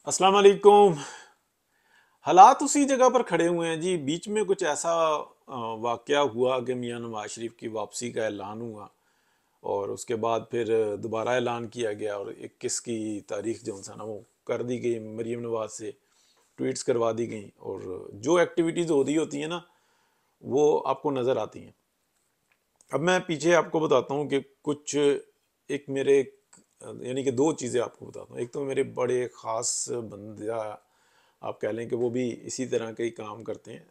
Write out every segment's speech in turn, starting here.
अस्सलाम वालेकुम। हालात उसी जगह पर खड़े हुए हैं जी। बीच में कुछ ऐसा वाकया हुआ कि मियां नवाज शरीफ की वापसी का ऐलान हुआ और उसके बाद फिर दोबारा ऐलान किया गया और 21 की तारीख जो है ना वो कर दी गई। मरीम नवाज से ट्वीट्स करवा दी गई और जो एक्टिविटीज़ हो रही होती हैं ना वो आपको नज़र आती हैं। अब मैं पीछे आपको बताता हूँ कि कुछ एक मेरे यानी कि दो चीज़ें आपको बताता हूँ। एक तो मेरे बड़े ख़ास बंदा, आप कह लें कि वो भी इसी तरह के ही काम करते हैं,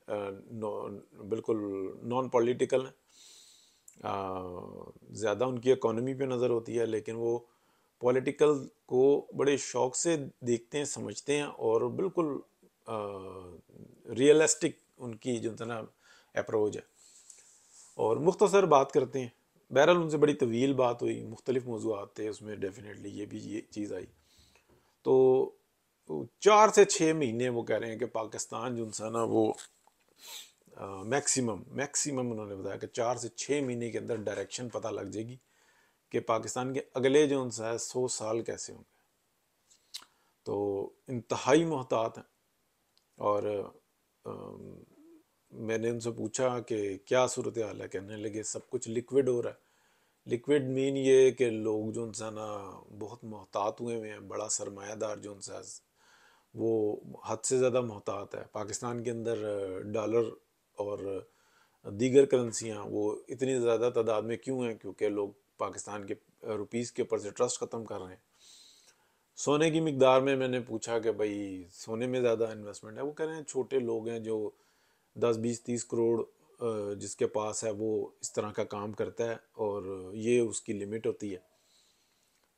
बिल्कुल नॉन पॉलिटिकल हैं। ज़्यादा उनकी इकोनॉमी पे नज़र होती है लेकिन वो पॉलिटिकल को बड़े शौक से देखते हैं, समझते हैं और बिल्कुल रियलिस्टिक उनकी जो है ना अप्रोच है और मुख्तसर बात करते हैं। बहरहाल उनसे बड़ी तवील बात हुई, मुख्तलिफ मौज़ूआत थे उसमें, डेफिनेटली ये चीज़ आई। तो 4 से 6 महीने वो कह रहे हैं कि पाकिस्तान जो है ना वो मैक्सिमम मैक्सिमम उन्होंने बताया कि 4 से 6 महीने के अंदर डायरेक्शन पता लग जाएगी कि पाकिस्तान के अगले जो है 100 साल कैसे होंगे। तो इंतहाई मोहतात हैं और मैंने उनसे पूछा कि क्या सूरत हाल है, कहने लगे सब कुछ लिक्विड हो रहा है। लिक्विड मीन ये कि लोग जो है ना बहुत मोहतात हुए हुए हैं। बड़ा सरमायादार जो है वो हद से ज़्यादा मोहतात है। पाकिस्तान के अंदर डॉलर और दीगर करेंसियाँ वो इतनी ज़्यादा तादाद में क्यों हैं? क्योंकि लोग पाकिस्तान के रुपीस के ऊपर से ट्रस्ट ख़त्म कर रहे हैं। सोने की मिकदार में मैंने पूछा कि भाई सोने में ज़्यादा इन्वेस्टमेंट है। वो कह रहे हैं छोटे लोग हैं जो 10 20 30 करोड़ जिसके पास है वो इस तरह का काम करता है और ये उसकी लिमिट होती है,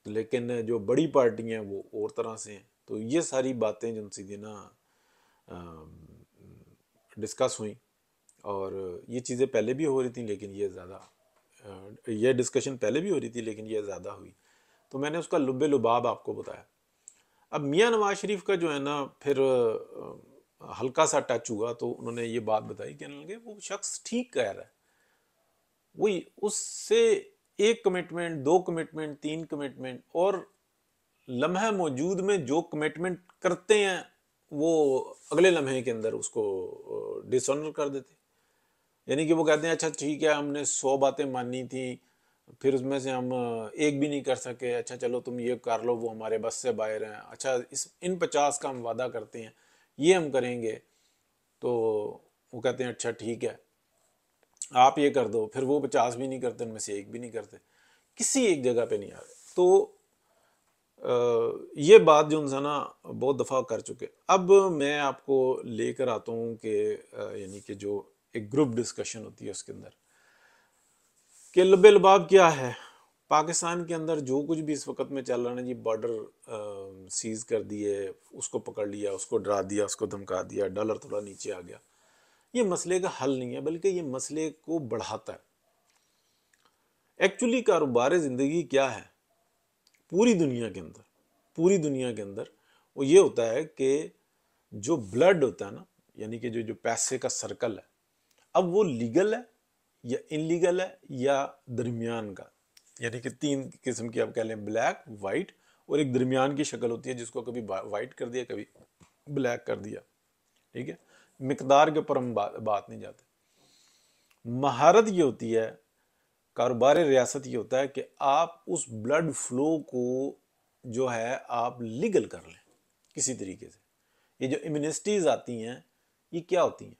लेकिन जो बड़ी पार्टी हैं वो और तरह से हैं। तो ये सारी बातें जो सीधी ना डिस्कस हुई और ये चीज़ें पहले भी हो रही थी लेकिन ये ज़्यादा ये डिस्कशन पहले भी हो रही थी लेकिन ये ज़्यादा हुई। तो मैंने उसका लुब्बे लुबाब आपको बताया। अब मियां नवाज शरीफ का जो है ना फिर हल्का सा टच हुआ तो उन्होंने ये बात बताई, कहने लगे वो शख्स ठीक कह रहा है। वही उससे एक कमिटमेंट, दो कमिटमेंट, तीन कमिटमेंट और लम्हा मौजूद में जो कमिटमेंट करते हैं वो अगले लम्हे के अंदर उसको डिसऑनर कर देते। यानी कि वो कहते हैं अच्छा ठीक है हमने 100 बातें मानी थी, फिर उसमें से हम एक भी नहीं कर सके, अच्छा चलो तुम ये कर लो, वो हमारे बस से बाहर हैं, अच्छा इस इन 50 का हम वादा करते हैं ये हम करेंगे। तो वो कहते हैं अच्छा ठीक है आप ये कर दो, फिर वो 50 भी नहीं करते, उनमें से एक भी नहीं करते, किसी एक जगह पे नहीं आ रहे। तो ये बात जो है ना बहुत दफ़ा कर चुके। अब मैं आपको लेकर आता हूँ कि यानी कि जो एक ग्रुप डिस्कशन होती है उसके अंदर कि लबे लबाब क्या है। पाकिस्तान के अंदर जो कुछ भी इस वक्त में चल रहा है ना जी, बॉर्डर सीज कर दिए, उसको पकड़ लिया, उसको डरा दिया, उसको धमका दिया, डॉलर थोड़ा नीचे आ गया, ये मसले का हल नहीं है बल्कि ये मसले को बढ़ाता है। एक्चुअली कारोबार ज़िंदगी क्या है पूरी दुनिया के अंदर, पूरी दुनिया के अंदर वो ये होता है कि जो ब्लड होता है ना, यानी कि जो जो पैसे का सर्कल है, अब वो लीगल है या इनलीगल है या दरमियान का, यानी कि तीन किस्म की आप कह लें, ब्लैक, वाइट और एक दरमियान की शक्ल होती है जिसको कभी वाइट कर दिया कभी ब्लैक कर दिया। ठीक है, मिकदार के ऊपर हम बात नहीं जाते। महारत ये होती है, कारोबार रियासत ये होता है कि आप उस ब्लड फ्लो को जो है आप लीगल कर लें किसी तरीके से। ये जो इम्यूनिस्टीज आती हैं ये क्या होती हैं?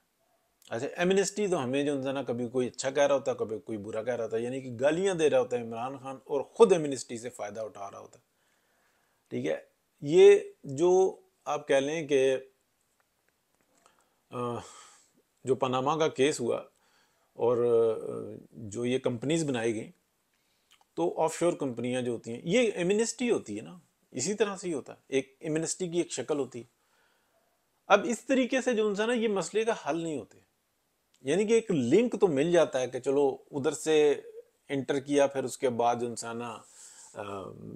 अच्छा, एमनेस्टी तो हमें जो है ना कभी कोई अच्छा कह रहा होता है कभी कोई बुरा कह रहा होता है, यानी कि गालियां दे रहा होता है इमरान खान और खुद एमनेस्टी से फ़ायदा उठा रहा होता है। ठीक है, ये जो आप कह लें कि जो पनामा का केस हुआ और जो ये कंपनीज बनाई गई, तो ऑफशोर कंपनियां जो होती हैं ये एमनेस्टी होती है ना, इसी तरह से ही होता है, एक एमनेस्टी की एक शक्ल होती है। अब इस तरीके से जो है ना ये मसले का हल नहीं होते, यानी कि एक लिंक तो मिल जाता है कि चलो उधर से इंटर किया फिर उसके बाद जो इंसान ना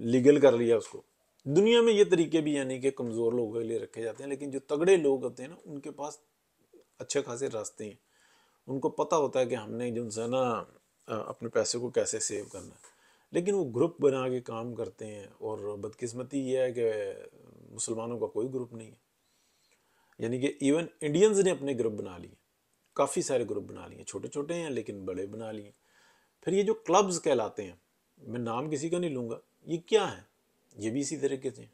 लीगल कर लिया उसको। दुनिया में ये तरीके भी यानी कि कमज़ोर लोगों के लिए रखे जाते हैं, लेकिन जो तगड़े लोग होते हैं ना उनके पास अच्छे खासे रास्ते हैं। उनको पता होता है कि हमने जो है ना अपने पैसे को कैसे सेव करना है। लेकिन वो ग्रुप बना के काम करते हैं और बदकिस्मती ये है कि मुसलमानों का कोई ग्रुप नहीं है। यानी कि इवन इंडियंस ने अपने ग्रुप बना लिए, काफ़ी सारे ग्रुप बना लिए, छोटे छोटे हैं लेकिन बड़े बना लिए। फिर ये जो क्लब्स कहलाते हैं, मैं नाम किसी का नहीं लूँगा, ये क्या है, ये भी इसी तरीके से।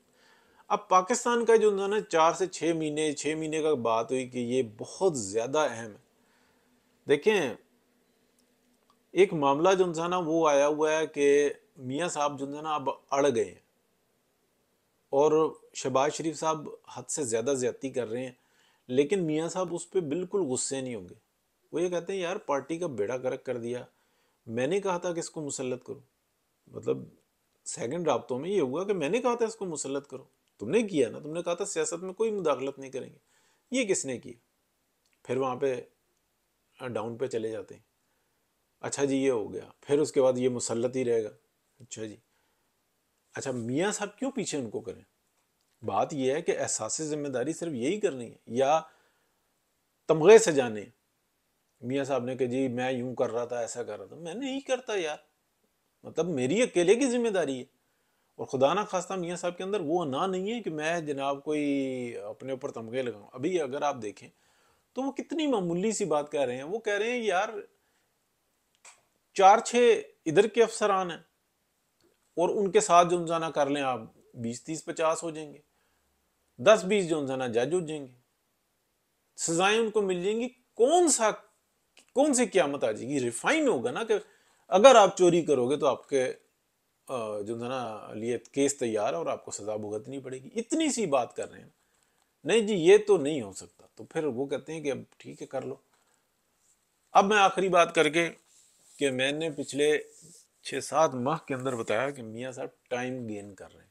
अब पाकिस्तान का जो ना 4 से 6 महीने का बात हुई कि ये बहुत ज़्यादा अहम है। देखें, एक मामला जो ना वो आया हुआ है कि मियाँ साहब जो है ना अब अड़ गए हैं और शहबाज शरीफ साहब हद से ज़्यादा ज़्यादती कर रहे हैं, लेकिन मियाँ साहब उस पर बिल्कुल गुस्से नहीं होंगे। वो ये कहते हैं यार पार्टी का बेड़ा गर्क कर दिया, मैंने कहा था कि इसको मुसल्लत करो। मतलब सेकंड राब्तों में ये हुआ कि मैंने कहा था इसको मुसल्लत करो, तुमने किया ना, तुमने कहा था सियासत में कोई मुदाखलत नहीं करेंगे, ये किसने किया? फिर वहाँ पे डाउन पे चले जाते हैं। अच्छा जी ये हो गया, फिर उसके बाद ये मुसल्लत ही रहेगा। अच्छा जी, अच्छा मियाँ साहब क्यों पीछे उनको करें? बात यह है कि एहसास जिम्मेदारी सिर्फ यही करनी है या तमगे से जाने? मियाँ साहब ने कि जी मैं यूं कर रहा था, ऐसा कर रहा था, मैं नहीं करता यार, मतलब मेरी अकेले की जिम्मेदारी है। और खुदा ना खास्ता मियाँ साहब के अंदर वो ना नहीं है कि मैं जनाब कोई अपने ऊपर तमगे लगाऊं। अभी अगर आप देखें तो वो कितनी मामूली सी बात कह रहे हैं। वो कह रहे हैं यार 4-6 इधर के अफसरान हैं और उनके साथ जो जाना कर लें आप 20-30-50 हो जाएंगे, 10-20 जो जाना जज हो जाएंगे, सजाएं उनको मिल जाएंगी। कौन सी क्यामत आ जाएगी? रिफाइन होगा ना कि अगर आप चोरी करोगे तो आपके जो है ना लिए केस तैयार है और आपको सजा भुगतनी पड़ेगी। इतनी सी बात कर रहे हैं। नहीं जी ये तो नहीं हो सकता। तो फिर वो कहते हैं कि अब ठीक है कर लो। अब मैं आखिरी बात करके कि मैंने पिछले 6-7 माह के अंदर बताया कि मियाँ साहब टाइम गेन कर रहे हैं।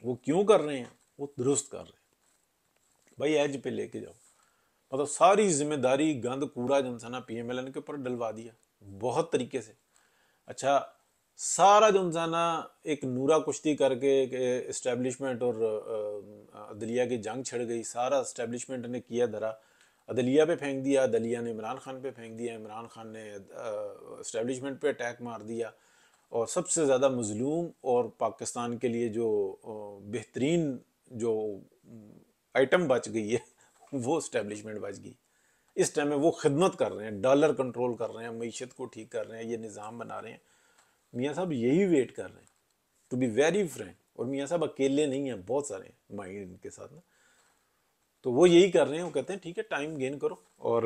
वो क्यों कर रहे हैं? वो दुरुस्त कर रहे हैं। भाई एज पे लेके जाओ, मतलब सारी जिम्मेदारी गंद कूड़ा जो है ना PMLN के ऊपर डलवा दिया बहुत तरीके से। अच्छा सारा जो है ना एक नूरा कुश्ती करके इस्टेब्लिशमेंट और अदलिया की जंग छिड़ गई, सारा इस्टेब्लिशमेंट ने किया धरा, अदलिया पे फेंक दिया, अदलिया ने इमरान खान पे फेंक दिया, इमरान खान ने इस्टेब्लिशमेंट पे अटैक मार दिया। और सबसे ज़्यादा मजलूम और पाकिस्तान के लिए जो बेहतरीन जो आइटम बच गई है वो इस्टेब्लिशमेंट बच गई। इस टाइम में वो खिदमत कर रहे हैं, डॉलर कंट्रोल कर रहे हैं, मीशत को ठीक कर रहे हैं, ये निज़ाम बना रहे हैं। मियाँ साहब यही वेट कर रहे हैं, टू बी वेरी फ्रैंक। और मियाँ साहब अकेले नहीं हैं, बहुत सारे हैं माइंड इनके साथ ना। तो वो यही कर रहे हैं। वो कहते हैं ठीक है टाइम गेन करो और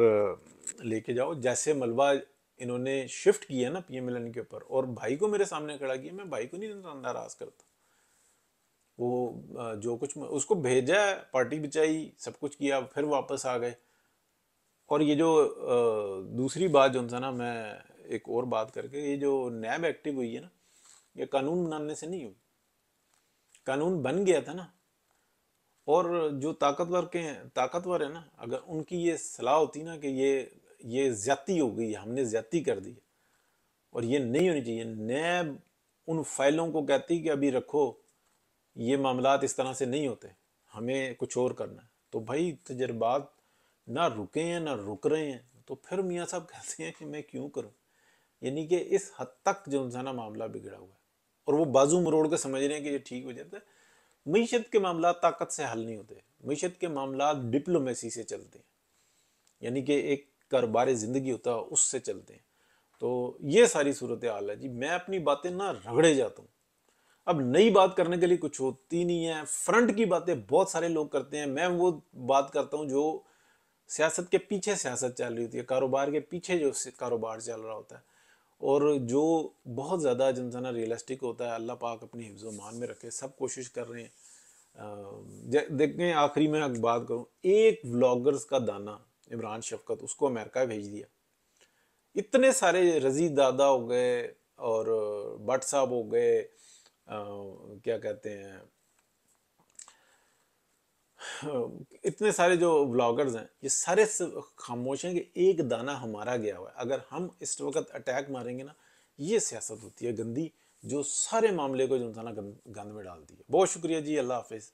लेके जाओ। जैसे मलबा इन्होंने शिफ्ट किया ना PMLN के ऊपर और भाई को मेरे सामने खड़ा किया, मैं भाई को नहीं नाराज करता। वो जो कुछ उसको भेजा, पार्टी बिचाई, सब कुछ किया, फिर वापस आ गए। और ये जो दूसरी बात जो था ना, मैं एक और बात करके, ये जो नैब एक्टिव हुई है ना, ये कानून बनाने से नहीं हुई, कानून बन गया था ना। और जो ताकतवर है ना, अगर उनकी ये सलाह होती ना कि ये ज्यादती हो गई, हमने ज्यादती कर दी और ये नहीं होनी चाहिए, नैब उन फाइलों को कहती कि अभी रखो, ये मामलात इस तरह से नहीं होते, हमें कुछ और करना है। तो भाई तजर्बात ना रुके हैं ना रुक रहे हैं, तो फिर मियाँ साहब कहते हैं कि मैं क्यों करूं। यानी कि इस हद तक जो है ना मामला बिगड़ा हुआ है और वो बाजू मरोड़ के समझ रहे हैं कि ये ठीक हो जाता है। मीशत के मामला ताकत से हल नहीं होते, मीशत के मामला डिप्लोमेसी से चलते हैं, यानी कि एक कारोबार ज़िंदगी होता है उससे चलते हैं। तो ये सारी सूरत हाल है जी। मैं अपनी बातें ना रगड़े जाता हूँ, अब नई बात करने के लिए कुछ होती नहीं है। फ्रंट की बातें बहुत सारे लोग करते हैं, मैं वो बात करता हूँ जो सियासत के पीछे सियासत चल रही होती है, कारोबार के पीछे जो कारोबार चल रहा होता है, और जो बहुत ज़्यादा जनसना रियलिस्टिक होता है। अल्लाह पाक अपनी हिफ्ज़ मान में रखे, सब कोशिश कर रहे हैं। देखें आखिरी में एक बात करूं, एक व्लॉगर्स का दाना इमरान शफकत उसको अमेरिका भेज दिया। इतने सारे रजी दादा हो गए और भट्ट साहब हो गए, क्या कहते हैं, इतने सारे जो व्लॉगर्स हैं, ये सारे खामोश हैं कि एक दाना हमारा गया हुआ है। अगर हम इस वक्त अटैक मारेंगे ना, ये सियासत होती है गंदी, जो सारे मामले को जो है ना गंद में डालती है। बहुत शुक्रिया जी, अल्लाह हाफिज़।